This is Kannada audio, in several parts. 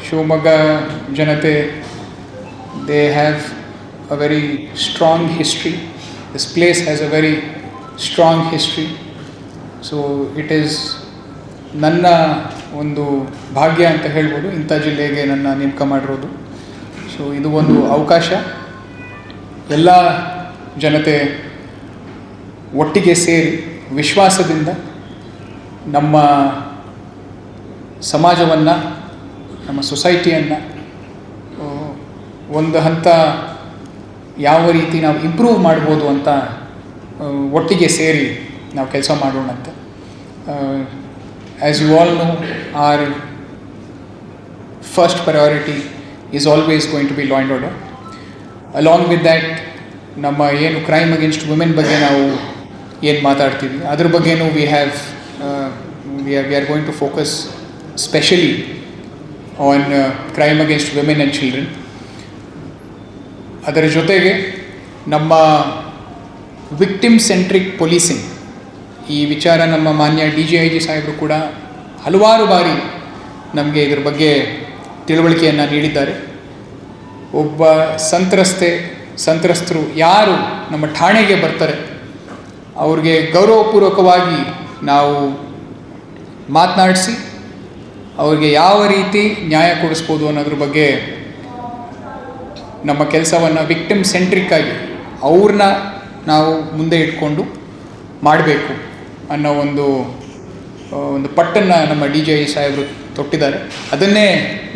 ಶಿವಮೊಗ್ಗ ಜನತೆ, they have a very strong history. This place has a very strong history. So it is ನನ್ನ ಒಂದು ಭಾಗ್ಯ ಅಂತ ಹೇಳ್ಬೋದು ಇಂಥ ಜಿಲ್ಲೆಗೆ ನನ್ನ ನೇಮಕ ಮಾಡಿರೋದು. ಸೊ ಇದು ಒಂದು ಅವಕಾಶ. ಎಲ್ಲ ಜನತೆ ಒಟ್ಟಿಗೆ ಸೇರಿ ವಿಶ್ವಾಸದಿಂದ ನಮ್ಮ ಸಮಾಜವನ್ನು, ನಮ್ಮ ಸೊಸೈಟಿಯನ್ನು ಒಂದು ಹಂತ ಯಾವ ರೀತಿ ನಾವು ಇಂಪ್ರೂವ್ ಮಾಡ್ಬೋದು ಅಂತ ಒಟ್ಟಿಗೆ ಸೇರಿ ನಾವು ಕೆಲಸ ಮಾಡೋಣ ಅಂತ. As you all know, our first priority is always going to be law and order. Along with that, ನಮ್ಮ ಏನು ಕ್ರೈಮ್ ಅಗೇನ್ಸ್ಟ್ ವುಮೆನ್ ಬಗ್ಗೆ ನಾವು ಏನು ಮಾತಾಡ್ತೀವಿ ಅದ್ರ ಬಗ್ಗೆನೂ we are going to focus specially on crime against women and children. ಅದರ ಜೊತೆಗೆ ನಮ್ಮ ವಿಕ್ಟಿಮ್ ಸೆಂಟ್ರಿಕ್ ಪೊಲೀಸಿಂಗ್ ಈ ವಿಚಾರ ನಮ್ಮ ಮಾನ್ಯ DGIG ಸಾಹೇಬರು ಕೂಡ ಹಲವಾರು ಬಾರಿ ನಮಗೆ ಇದ್ರ ಬಗ್ಗೆ ತಿಳುವಳಿಕೆಯನ್ನು ನೀಡಿದ್ದಾರೆ. ಒಬ್ಬ ಸಂತ್ರಸ್ತರು ಯಾರು ನಮ್ಮ ಠಾಣೆಗೆ ಬರ್ತಾರೆ ಅವ್ರಿಗೆ ಗೌರವಪೂರ್ವಕವಾಗಿ ನಾವು ಮಾತನಾಡಿಸಿ ಅವ್ರಿಗೆ ಯಾವ ರೀತಿ ನ್ಯಾಯ ಕೊಡಿಸ್ಬೋದು ಅನ್ನೋದ್ರ ಬಗ್ಗೆ ನಮ್ಮ ಕೆಲಸವನ್ನು ವಿಕ್ಟಿಮ್ ಸೆಂಟ್ರಿಕ್ಕಾಗಿ ಅವ್ರನ್ನ ನಾವು ಮುಂದೆ ಇಟ್ಕೊಂಡು ಮಾಡಬೇಕು ಅನ್ನೋ ಒಂದು ಪಟ್ಟನ್ನು ನಮ್ಮ DGIG ಸಾಹೇಬರು ತೊಟ್ಟಿದ್ದಾರೆ. ಅದನ್ನೇ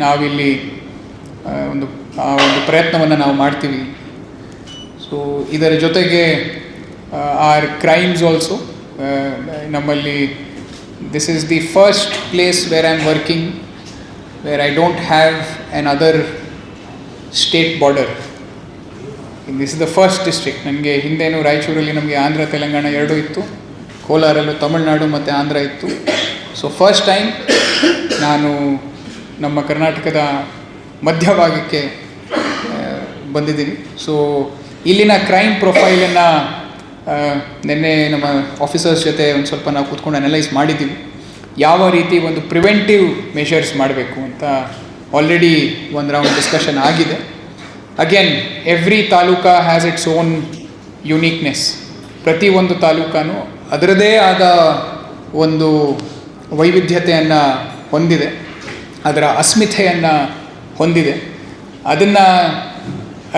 ನಾವಿಲ್ಲಿ ಒಂದು ಪ್ರಯತ್ನವನ್ನು ನಾವು ಮಾಡ್ತೀವಿ. ಸೊ ಇದರ ಜೊತೆಗೆ ಆರ್ ಕ್ರೈಮ್ಸ್ ಆಲ್ಸೋ ನಮ್ಮಲ್ಲಿ this is the first place where I am working where I don't have an other state border. This is the first district. ನನಗೆ ಹಿಂದೇನು ರಾಯಚೂರಲ್ಲಿ ನಮಗೆ ಆಂಧ್ರ ತೆಲಂಗಾಣ ಎರಡೂ ಇತ್ತು, ಕೋಲಾರಲ್ಲೂ ತಮಿಳ್ನಾಡು ಮತ್ತು ಆಂಧ್ರ ಇತ್ತು. ಸೊ ಫಸ್ಟ್ ಟೈಮ್ ನಾನು ನಮ್ಮ ಕರ್ನಾಟಕದ ಮಧ್ಯಭಾಗಕ್ಕೆ ಬಂದಿದ್ದೀನಿ. ಸೊ ಇಲ್ಲಿನ ಕ್ರೈಮ್ ಪ್ರೊಫೈಲನ್ನು ನಿನ್ನೆ ನಮ್ಮ ಆಫೀಸರ್ಸ್ ಜೊತೆ ಒಂದು ಸ್ವಲ್ಪ ನಾವು ಕೂತ್ಕೊಂಡು ಅನಲೈಸ್ ಮಾಡಿದ್ದೀವಿ. ಯಾವ ರೀತಿ ಒಂದು ಪ್ರಿವೆಂಟಿವ್ ಮೆಷರ್ಸ್ ಮಾಡಬೇಕು ಅಂತ ಆಲ್ರೆಡಿ ಒಂದು ರೌಂಡ್ ಡಿಸ್ಕಷನ್ ಆಗಿದೆ. Again, every taluka has its own uniqueness. ಪ್ರತಿಯೊಂದು ತಾಲೂಕಾನು ಅದರದೇ ಆದ ಒಂದು ವೈವಿಧ್ಯತೆಯನ್ನು ಹೊಂದಿದೆ, ಅದರ ಅಸ್ಮಿತೆಯನ್ನು ಹೊಂದಿದೆ. ಅದನ್ನು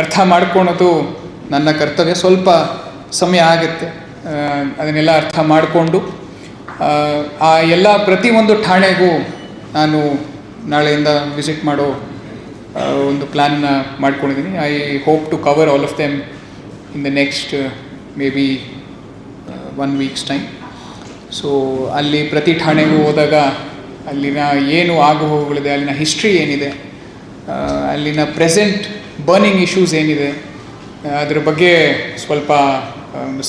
ಅರ್ಥ ಮಾಡ್ಕೊಳೋದು ನನ್ನ ಕರ್ತವ್ಯ. ಸ್ವಲ್ಪ ಸಮಯ ಆಗುತ್ತೆ ಅದನ್ನೆಲ್ಲ ಅರ್ಥ ಮಾಡಿಕೊಂಡು ಆ ಎಲ್ಲ ಪ್ರತಿಯೊಂದು ಠಾಣೆಗೂ ನಾನು ನಾಳೆಯಿಂದ ವಿಸಿಟ್ ಮಾಡೋ ಒಂದು ಪ್ಲ್ಯಾನ್ನ ಮಾಡ್ಕೊಂಡಿದ್ದೀನಿ. I hope to cover all of them in the next may be 1 week's time. So ಅಲ್ಲಿ ಪ್ರತಿ ಠಾಣೆಗೂ ಹೋದಾಗ ಅಲ್ಲಿನ ಏನು ಆಗುಹೋಗುಗಳಿದೆ, ಅಲ್ಲಿನ ಹಿಸ್ಟ್ರಿ ಏನಿದೆ, ಅಲ್ಲಿನ ಪ್ರೆಸೆಂಟ್ ಬರ್ನಿಂಗ್ ಇಶ್ಯೂಸ್ ಏನಿದೆ ಅದ್ರ ಬಗ್ಗೆ ಸ್ವಲ್ಪ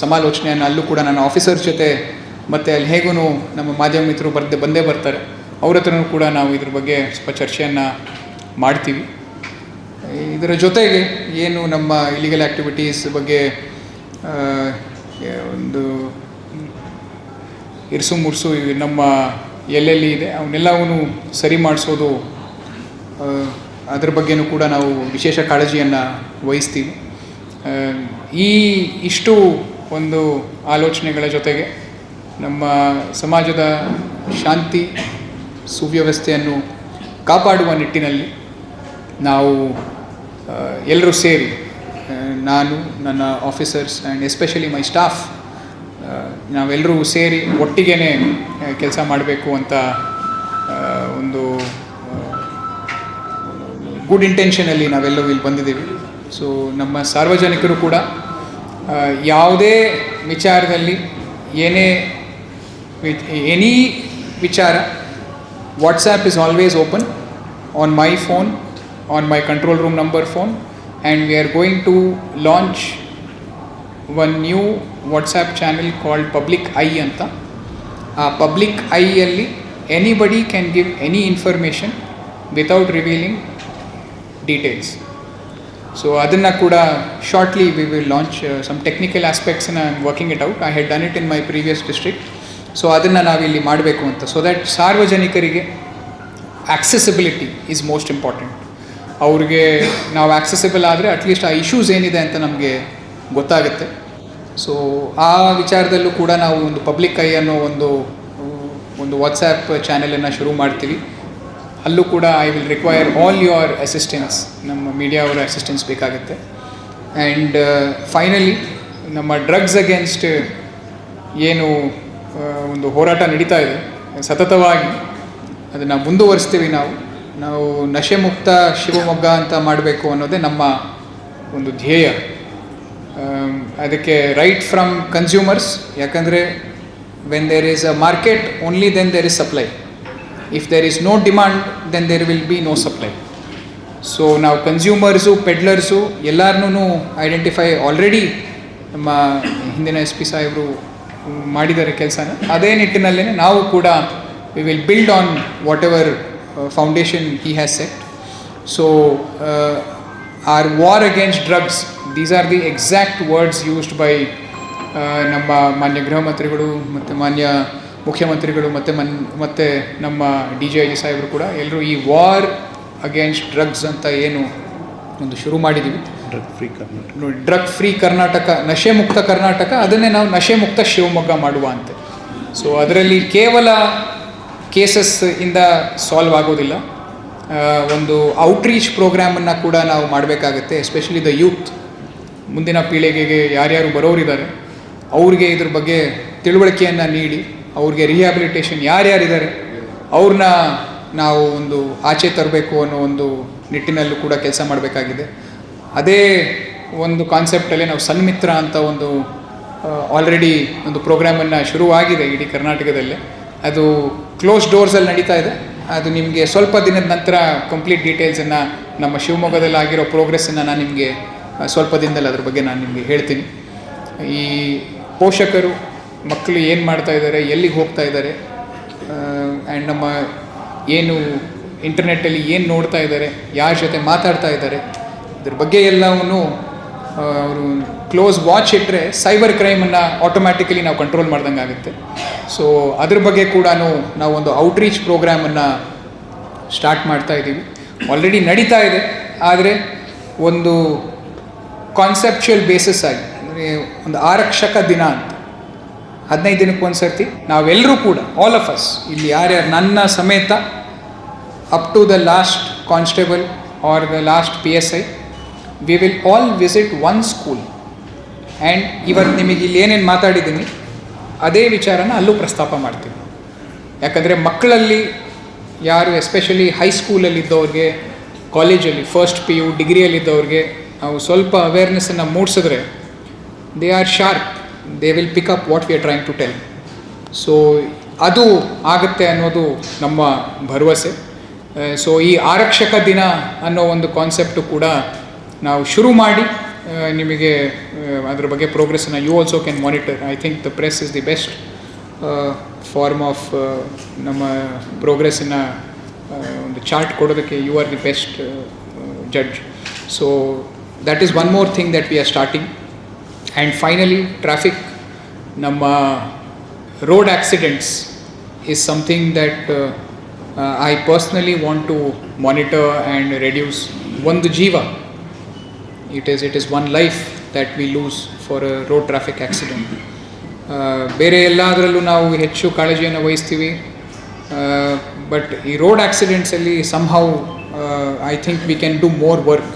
ಸಮಾಲೋಚನೆಯನ್ನು ಅಲ್ಲೂ ಕೂಡ ನನ್ನ ಆಫೀಸರ್ಸ್ ಜೊತೆ ಮತ್ತು ಅಲ್ಲಿ ಹೇಗೂ ನಮ್ಮ ಮಾಧ್ಯಮ ಮಿತ್ರರು ಬಂದೇ ಬರ್ತಾರೆ, ಅವ್ರ ಹತ್ರನೂ ಕೂಡ ನಾವು ಇದ್ರ ಬಗ್ಗೆ ಸ್ವಲ್ಪ ಚರ್ಚೆಯನ್ನು ಮಾಡ್ತೀವಿ. ಇದರ ಜೊತೆಗೆ ಏನು ನಮ್ಮ ಇಲಿಗಲ್ ಆ್ಯಕ್ಟಿವಿಟೀಸ್ ಬಗ್ಗೆ ಒಂದು ಇರ್ಸು ಮುರ್ಸು ನಮ್ಮ ಎಲ್ಲೆಲ್ಲಿ ಇದೆ ಅವನ್ನೆಲ್ಲವೂ ಸರಿ ಮಾಡಿಸೋದು, ಅದ್ರ ಬಗ್ಗೆನೂ ಕೂಡ ನಾವು ವಿಶೇಷ ಕಾಳಜಿಯನ್ನು ವಹಿಸ್ತೀವಿ. ಇಷ್ಟು ಒಂದು ಆಲೋಚನೆಗಳ ಜೊತೆಗೆ ನಮ್ಮ ಸಮಾಜದ ಶಾಂತಿ ಸುವ್ಯವಸ್ಥೆಯನ್ನು ಕಾಪಾಡುವ ನಿಟ್ಟಿನಲ್ಲಿ ನಾವು ಎಲ್ಲರೂ ಸೇರಿ, ನಾನು, ನನ್ನ officers and especially my staff, ನಾವೆಲ್ಲರೂ ಸೇರಿ ಒಟ್ಟಿಗೆ ಕೆಲಸ ಮಾಡಬೇಕು ಅಂತ ಒಂದು ಗುಡ್ ಇಂಟೆನ್ಷನಲ್ಲಿ ನಾವೆಲ್ಲರೂ ಇಲ್ಲಿ ಬಂದಿದ್ದೀವಿ. ಸೊ ನಮ್ಮ ಸಾರ್ವಜನಿಕರು ಕೂಡ ಯಾವುದೇ ವಿಚಾರದಲ್ಲಿ ಎನಿ ವಿಚಾರ, WhatsApp is always open on my phone, on my control room number phone, and we are going to launch one new WhatsApp channel called public eye ಅಂತ. ಆ ಪಬ್ಲಿಕ್ ಐಯಲ್ಲಿ anybody can give any information without revealing details. So ಅದನ್ನು ಕೂಡ shortly we will launch. Some technical ಆಸ್ಪೆಕ್ಟ್ಸನ್ನ I am working it out. I had done it in my previous district. So ಅದನ್ನು ನಾವಿಲ್ಲಿ ಮಾಡಬೇಕು ಅಂತ, ಸೊ ದ್ಯಾಟ್ ಸಾರ್ವಜನಿಕರಿಗೆ ಆಕ್ಸೆಸಿಬಿಲಿಟಿ ಈಸ್ ಮೋಸ್ಟ್ ಇಂಪಾರ್ಟೆಂಟ್. ಅವ್ರಿಗೆ ನಾವು ಆಕ್ಸೆಸಿಬಲ್ ಆದರೆ ಅಟ್ಲೀಸ್ಟ್ ಆ ಇಶ್ಯೂಸ್ ಏನಿದೆ ಅಂತ ನಮಗೆ ಗೊತ್ತಾಗುತ್ತೆ. ಸೊ ಆ ವಿಚಾರದಲ್ಲೂ ಕೂಡ ನಾವು ಒಂದು ಪಬ್ಲಿಕ್ ಐ ಅನ್ನೋ ಒಂದು ವಾಟ್ಸ್ಯಾಪ್ ಚಾನೆಲನ್ನು ಶುರು ಮಾಡ್ತೀವಿ. ಅಲ್ಲೂ ಕೂಡ I will require all your assistance, ನಮ್ಮ ಮೀಡಿಯಾ ಅವರ ಅಸಿಸ್ಟೆನ್ಸ್ ಬೇಕಾಗುತ್ತೆ. ಆ್ಯಂಡ್ ಫೈನಲಿ ನಮ್ಮ ಡ್ರಗ್ಸ್ ಅಗೇನ್ಸ್ಟ್ ಏನು ಒಂದು ಹೋರಾಟ ನಡೀತಾ ಇದೆ ಸತತವಾಗಿ, ಅದನ್ನು ಮುಂದುವರಿಸ್ತೀವಿ. ನಾವು ನಶೆ ಮುಕ್ತ ಶಿವಮೊಗ್ಗ ಅಂತ ಮಾಡಬೇಕು ಅನ್ನೋದೇ ನಮ್ಮ ಒಂದು ಧ್ಯೇಯ. ಅದಕ್ಕೆ ರೈಟ್ ಫ್ರಮ್ ಕನ್ಸ್ಯೂಮರ್ಸ್, ಯಾಕಂದರೆ when there is a market only then there is supply. If there is no demand then there will be no supply. So ನಾವು ಕನ್ಸ್ಯೂಮರ್ಸು, ಪೆಡ್ಲರ್ಸು ಎಲ್ಲರನ್ನೂ ಐಡೆಂಟಿಫೈ ಆಲ್ರೆಡಿ ನಮ್ಮ ಹಿಂದಿನ SP ಸಾಹೇಬರು ಮಾಡಿದ್ದಾರೆ ಕೆಲಸನ. ಅದೇ ನಿಟ್ಟಿನಲ್ಲೇ ನಾವು ಕೂಡ we will build on whatever foundation he has set. So our war against drugs, these are the exact words used by ನಮ್ಮ ಮಾನ್ಯ ಗೃಹ ಮಂತ್ರಿಗಳು ಮತ್ತು ಮಾನ್ಯ ಮುಖ್ಯಮಂತ್ರಿಗಳು ಮತ್ತು ನಮ್ಮ DGIG ಸಾಹೇಬರು ಕೂಡ ಎಲ್ಲರೂ ಈ ವಾರ್ ಅಗೇನ್ಸ್ಟ್ ಡ್ರಗ್ಸ್ ಅಂತ ಏನು ಒಂದು ಶುರು ಮಾಡಿದ್ದೀವಿ, ಡ್ರಗ್ ಫ್ರೀ ಕರ್ನಾಟಕ, ನಶೆ ಮುಕ್ತ ಕರ್ನಾಟಕ, ಅದನ್ನೇ ನಾವು ನಶೆ ಮುಕ್ತ ಶಿವಮೊಗ್ಗ ಮಾಡುವ ಅಂತೆ. ಸೊ ಅದರಲ್ಲಿ ಕೇವಲ ಕೇಸಸ್ ಇಂದ ಸಾಲ್ವ್ ಆಗೋದಿಲ್ಲ, ಒಂದು ಔಟ್ರೀಚ್ ಪ್ರೋಗ್ರಾಮನ್ನು ಕೂಡ ನಾವು ಮಾಡಬೇಕಾಗತ್ತೆ. ಎಸ್ಪೆಷಲಿ ದ ಯೂತ್, ಮುಂದಿನ ಪೀಳಿಗೆಗೆ ಯಾರ್ಯಾರು ಬರೋರಿದ್ದಾರೆ ಅವ್ರಿಗೆ ಇದ್ರ ಬಗ್ಗೆ ತಿಳುವಳಿಕೆಯನ್ನು ನೀಡಿ, ಅವ್ರಿಗೆ ರಿಹ್ಯಾಬಿಲಿಟೇಷನ್ ಯಾರ್ಯಾರಿದ್ದಾರೆ ಅವ್ರನ್ನ ನಾವು ಒಂದು ಆಚೆ ತರಬೇಕು ಅನ್ನೋ ಒಂದು ನಿಟ್ಟಿನಲ್ಲೂ ಕೂಡ ಕೆಲಸ ಮಾಡಬೇಕಾಗಿದೆ. ಅದೇ ಒಂದು ಕಾನ್ಸೆಪ್ಟಲ್ಲಿ ನಾವು ಸನ್ಮಿತ್ರ ಅಂತ ಒಂದು ಆಲ್ರೆಡಿ ಒಂದು ಪ್ರೋಗ್ರಾಮನ್ನು ಶುರುವಾಗಿದೆ ಇಡೀ ಕರ್ನಾಟಕದಲ್ಲೇ. ಅದು ಕ್ಲೋಸ್ ಡೋರ್ಸಲ್ಲಿ ನಡೀತಾ ಇದೆ. ಅದು ನಿಮಗೆ ಸ್ವಲ್ಪ ದಿನದ ನಂತರ ಕಂಪ್ಲೀಟ್ ಡೀಟೇಲ್ಸನ್ನು ನಮ್ಮ ಶಿವಮೊಗ್ಗದಲ್ಲಿ ಆಗಿರೋ ಪ್ರೋಗ್ರೆಸ್ಸನ್ನು ನಾನು ನಿಮಗೆ ಸ್ವಲ್ಪ ದಿನದಲ್ಲಿ ಅದ್ರ ಬಗ್ಗೆ ನಾನು ನಿಮಗೆ ಹೇಳ್ತೀನಿ. ಈ ಪೋಷಕರು ಮಕ್ಕಳು ಏನು ಮಾಡ್ತಾ ಇದ್ದಾರೆ, ಎಲ್ಲಿಗೆ ಹೋಗ್ತಾ ಇದ್ದಾರೆ, ಆ್ಯಂಡ್ ನಮ್ಮ ಏನು ಇಂಟರ್ನೆಟ್ಟಲ್ಲಿ ಏನು ನೋಡ್ತಾ ಇದ್ದಾರೆ, ಯಾರ ಜೊತೆ ಮಾತಾಡ್ತಾ ಇದ್ದಾರೆ, ಇದ್ರ ಬಗ್ಗೆ ಎಲ್ಲವನ್ನೂ ಅವರು ಕ್ಲೋಸ್ ವಾಚ್ ಇಟ್ಟರೆ ಸೈಬರ್ ಕ್ರೈಮನ್ನು ಆಟೋಮ್ಯಾಟಿಕಲಿ ನಾವು ಕಂಟ್ರೋಲ್ ಮಾಡ್ದಂಗೆ ಆಗುತ್ತೆ. ಸೊ ಅದ್ರ ಬಗ್ಗೆ ಕೂಡ ನಾವು ಒಂದು ಔಟ್ರೀಚ್ ಪ್ರೋಗ್ರಾಮನ್ನು ಸ್ಟಾರ್ಟ್ ಮಾಡ್ತಾ ಇದ್ದೀವಿ. ಆಲ್ರೆಡಿ ನಡೀತಾ ಇದೆ, ಆದರೆ ಒಂದು ಕಾನ್ಸೆಪ್ಚುಯಲ್ ಬೇಸಿಸ್ ಆಗಿ, ಅಂದರೆ ಒಂದು ಆರಕ್ಷಕ ದಿನ ಅಂತ 15 ದಿನಕ್ಕೆ ಒಂದು ಸರ್ತಿ ನಾವೆಲ್ಲರೂ ಕೂಡ, ಆಲ್ ಆಫ್ ಅಸ್ ಇಲ್ಲಿ ಯಾರ್ಯಾರು ನನ್ನ ಸಮೇತ up to the last constable or the last PSI, we will all visit one school. And ಇವತ್ತು ನಿಮಗೆ ಇಲ್ಲಿ ಏನೇನು ಮಾತಾಡಿದ್ದೀನಿ ಅದೇ ವಿಚಾರನ ಅಲ್ಲೂ ಪ್ರಸ್ತಾಪ ಮಾಡ್ತೀವಿ. ಯಾಕಂದರೆ ಮಕ್ಕಳಲ್ಲಿ ಯಾರು ಎಸ್ಪೆಷಲಿ ಹೈಸ್ಕೂಲಲ್ಲಿದ್ದವ್ರಿಗೆ, ಕಾಲೇಜಲ್ಲಿ ಫಸ್ಟ್ PU ಡಿಗ್ರಿಯಲ್ಲಿದ್ದವ್ರಿಗೆ ನಾವು ಸ್ವಲ್ಪ ಅವೇರ್ನೆಸ್ಸನ್ನು ಮೂಡಿಸಿದ್ರೆ they are sharp, they will pick up what we are trying to tell. So ಅದು ಆಗುತ್ತೆ ಅನ್ನೋದು ನಮ್ಮ ಭರವಸೆ. ಸೊ ಈ ಆರಕ್ಷಕ ದಿನ ಅನ್ನೋ ಒಂದು ಕಾನ್ಸೆಪ್ಟು ಕೂಡ ನಾವು ಶುರು ಮಾಡಿ ನಿಮಗೆ ಅದ್ರ ಬಗ್ಗೆ ಪ್ರೋಗ್ರೆಸ್ಸನ್ನು you also can monitor. I think the press is the best form of ನಮ್ಮ ಪ್ರೋಗ್ರೆಸ್ಸನ್ನು ಒಂದು ಚಾರ್ಟ್ ಕೊಡೋದಕ್ಕೆ you are the best judge. So that is one more thing that we are starting. And finally traffic, ನಮ್ಮ road accidents is something that I personally want to monitor and reduce. ಒಂದು ಜೀವ, it is one life that we lose for a road traffic accident. ಬೇರೆ ಎಲ್ಲದರಲ್ಲೂ ನಾವು ಹೆಚ್ಚು ಕಾಳಜಿಯನ್ನು ವಹಿಸ್ತೀವಿ, ಬಟ್ ಈ road ಆಕ್ಸಿಡೆಂಟ್ಸಲ್ಲಿ somehow I think we can do more work,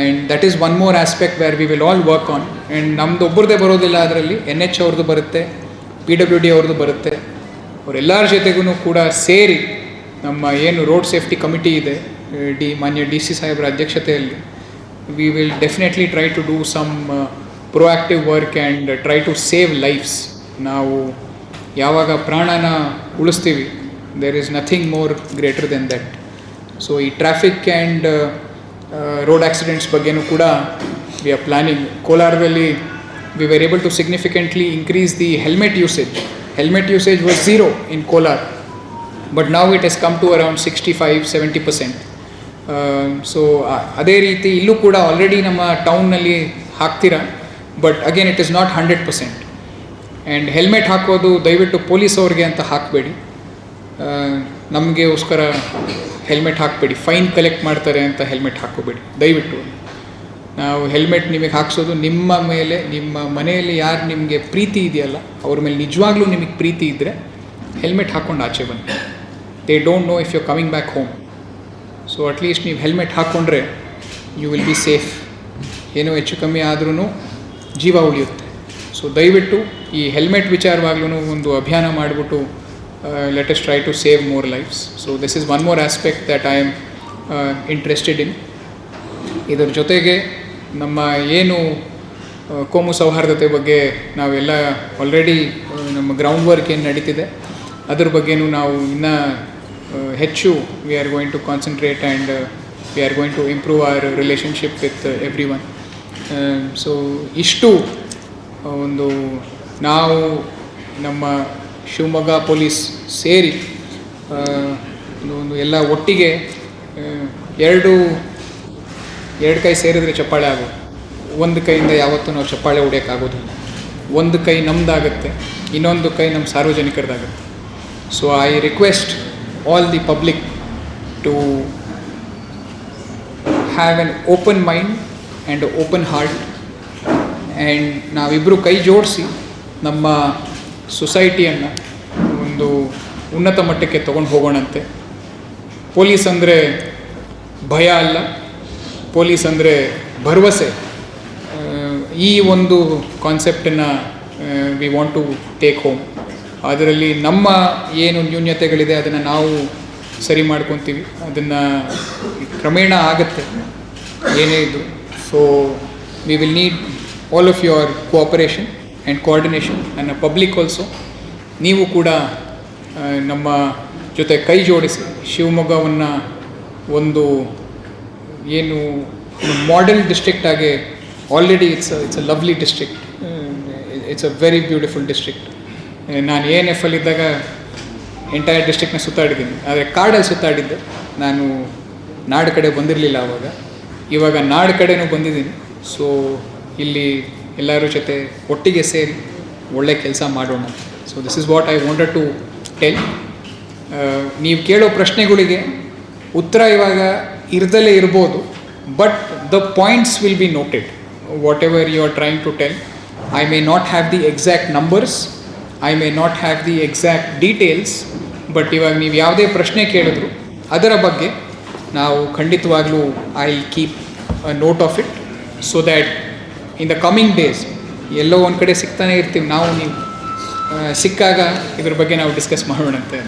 and that is one more aspect where we will all work on. And ನಮ್ಮದು ಒಬ್ಬರದೇ ಬರೋದಿಲ್ಲ, ಅದರಲ್ಲಿ NH ಅವ್ರದ್ದು ಬರುತ್ತೆ, PWD ಅವ್ರದ್ದು ಬರುತ್ತೆ. ಅವರೆಲ್ಲರ ಜೊತೆಗೂ ಕೂಡ ಸೇರಿ ನಮ್ಮ ಏನು ರೋಡ್ ಸೇಫ್ಟಿ ಕಮಿಟಿ ಇದೆ, ಮಾನ್ಯ DC ಸಾಹೇಬರ ಅಧ್ಯಕ್ಷತೆಯಲ್ಲಿ, we will definitely try to do some proactive work and try to save lives. ನಾವು ಯಾವಾಗ ಪ್ರಾಣನ ಉಳಿಸ್ತೀವಿ, there is nothing more greater than that. So ಈ ಟ್ರಾಫಿಕ್ ಆ್ಯಂಡ್ ರೋಡ್ ಆಕ್ಸಿಡೆಂಟ್ಸ್ ಬಗ್ಗೆನೂ ಕೂಡ ವಿ ಆರ್ ಪ್ಲ್ಯಾನಿಂಗ್. ಕೋಲಾರದಲ್ಲಿ we were able to significantly increase the helmet usage. Helmet usage was zero in Kolar, but now it has come to around 65-70%. So ಅದೇ ರೀತಿ ಇಲ್ಲೂ ಕೂಡ ಆಲ್ರೆಡಿ ನಮ್ಮ ಟೌನ್ನಲ್ಲಿ ಹಾಕ್ತೀರಾ, but again it is not 100%. And helmet ಹಾಕೋದು ದಯವಿಟ್ಟು ಪೊಲೀಸ್ ಅವ್ರಿಗೆ ಅಂತ ಹಾಕಬೇಡಿ. ನಮಗೆಗೋಸ್ಕರ ಹೆಲ್ಮೆಟ್ ಹಾಕಬೇಡಿ, ಫೈನ್ ಕಲೆಕ್ಟ್ ಮಾಡ್ತಾರೆ ಅಂತ ಹೆಲ್ಮೆಟ್ ಹಾಕೋಬೇಡಿ ದಯವಿಟ್ಟು. ನಾವು ಹೆಲ್ಮೆಟ್ ನಿಮಗೆ ಹಾಕ್ಸೋದು ನಿಮ್ಮ ಮೇಲೆ, ನಿಮ್ಮ ಮನೆಯಲ್ಲಿ ಯಾರು ನಿಮಗೆ ಪ್ರೀತಿ ಇದೆಯಲ್ಲ ಅವ್ರ ಮೇಲೆ ನಿಜವಾಗ್ಲೂ ನಿಮಗೆ ಪ್ರೀತಿ ಇದ್ದರೆ ಹೆಲ್ಮೆಟ್ ಹಾಕ್ಕೊಂಡು ಆಚೆ ಬನ್ನಿ. They don't know if you coming back home. So at least ನೀವು ಹೆಲ್ಮೆಟ್ ಹಾಕ್ಕೊಂಡ್ರೆ ಯು ವಿಲ್ ಬಿ ಸೇಫ್. ಏನೋ ಹೆಚ್ಚು ಕಮ್ಮಿ ಆದ್ರೂ ಜೀವ ಉಳಿಯುತ್ತೆ. ಸೊ ದಯವಿಟ್ಟು ಈ ಹೆಲ್ಮೆಟ್ ವಿಚಾರವಾಗ್ಲೂ ಒಂದು ಅಭಿಯಾನ ಮಾಡಿಬಿಟ್ಟು let us try to save more lives. So this is one more aspect that I am interested in. ಇದರ ಜೊತೆಗೆ ನಮ್ಮ ಏನು ಕೋಮು ಸೌಹಾರ್ದತೆ ಬಗ್ಗೆ ನಾವೆಲ್ಲ ಆಲ್ರೆಡಿ ನಮ್ಮ ಗ್ರೌಂಡ್ ವರ್ಕ್ ಏನು ನಡೀತಿದೆ ಅದ್ರ ಬಗ್ಗೆನೂ ನಾವು ಇನ್ನೂ ಹೆಚ್ಚು we are going to concentrate and we are going to improve our relationship with everyone. So ಇಷ್ಟು ಒಂದು ನಾವು ನಮ್ಮ ಶಿವಮೊಗ್ಗ ಪೊಲೀಸ್ ಸೇರಿ ಒಂದು ಎಲ್ಲ ಒಟ್ಟಿಗೆ ಎರಡು ಕೈ ಸೇರಿದರೆ ಚಪ್ಪಾಳೆ ಆಗೋದು. ಒಂದು ಕೈಯಿಂದ ಯಾವತ್ತೂ ನಾವು ಚಪ್ಪಾಳೆ ಹೊಡೆಯೋಕ್ಕಾಗೋದಿಲ್ಲ. ಒಂದು ಕೈ ನಮ್ಮದಾಗುತ್ತೆ, ಇನ್ನೊಂದು ಕೈ ನಮ್ಮ ಸಾರ್ವಜನಿಕರದಾಗುತ್ತೆ. So I request all the public to have an open mind and open heart. And ನಾವಿಬ್ಬರು ಕೈ ಜೋಡಿಸಿ ನಮ್ಮ ಸೊಸೈಟಿಯನ್ನು ಒಂದು ಉನ್ನತ ಮಟ್ಟಕ್ಕೆ ತೊಗೊಂಡು ಹೋಗೋಣಂತೆ. ಪೊಲೀಸ್ ಅಂದರೆ ಭಯ ಅಲ್ಲ, ಪೊಲೀಸ್ ಅಂದರೆ ಭರವಸೆ. ಈ ಒಂದು ಕಾನ್ಸೆಪ್ಟನ್ನು we want to take home. ಅದರಲ್ಲಿ ನಮ್ಮ ಏನು ನ್ಯೂನ್ಯತೆಗಳಿದೆ ಅದನ್ನು ನಾವು ಸರಿ ಮಾಡ್ಕೊತೀವಿ, ಅದನ್ನು ಕ್ರಮೇಣ ಆಗುತ್ತೆ ಏನೇ ಇದ್ದು. So we will need all of your cooperation and coordination. ನನ್ನ ಪಬ್ಲಿಕ್ ಆಲ್ಸೋ ನೀವು ಕೂಡ ನಮ್ಮ ಜೊತೆ ಕೈ ಜೋಡಿಸಿ ಶಿವಮೊಗ್ಗವನ್ನು ಒಂದು ಏನು ಮಾಡೆಲ್ ಡಿಸ್ಟ್ರಿಕ್ಟ್ ಆಗಿ, already it's a lovely district, it's a very beautiful district. ನಾನು ANF ಇದ್ದಾಗ ಎಂಟೈರ್ ಡಿಸ್ಟ್ರಿಕ್ಟ್ನ ಸುತ್ತಾಡಿದ್ದೀನಿ, ಆದರೆ ಕಾಡಲ್ಲಿ ಸುತ್ತಾಡಿದ್ದೆ. ನಾನು ನಾಡು ಕಡೆ ಬಂದಿರಲಿಲ್ಲ ಆವಾಗ. ಇವಾಗ ನಾಡು ಕಡೆನೂ ಬಂದಿದ್ದೀನಿ. ಸೊ ಇಲ್ಲಿ ಎಲ್ಲರ ಜೊತೆ ಒಟ್ಟಿಗೆ ಸೇರಿ ಒಳ್ಳೆ ಕೆಲಸ ಮಾಡೋಣ. So this is what I wanted to tell. ನೀವು ಕೇಳೋ ಪ್ರಶ್ನೆಗಳಿಗೆ ಉತ್ತರ ಇವಾಗ ಇರ್ದಲೇ ಇರ್ಬೋದು, but the points will be noted. Whatever you are trying to tell, I may not have the exact numbers, I may not have the exact details, but ಇವಾಗ ನೀವು ಯಾವುದೇ ಪ್ರಶ್ನೆ ಕೇಳಿದ್ರು ಅದರ ಬಗ್ಗೆ ನಾವು ಖಂಡಿತವಾಗ್ಲೂ I will keep a note of it. So that in the coming days ಎಲ್ಲೋ ಒಂದು ಕಡೆ ಸಿಗ್ತಾನೆ ಇರ್ತೀವಿ ನಾವು, ನೀವು ಸಿಕ್ಕಾಗ ಇದ್ರ ಬಗ್ಗೆ ನಾವು ಡಿಸ್ಕಸ್ ಮಾಡೋಣಂತೆ.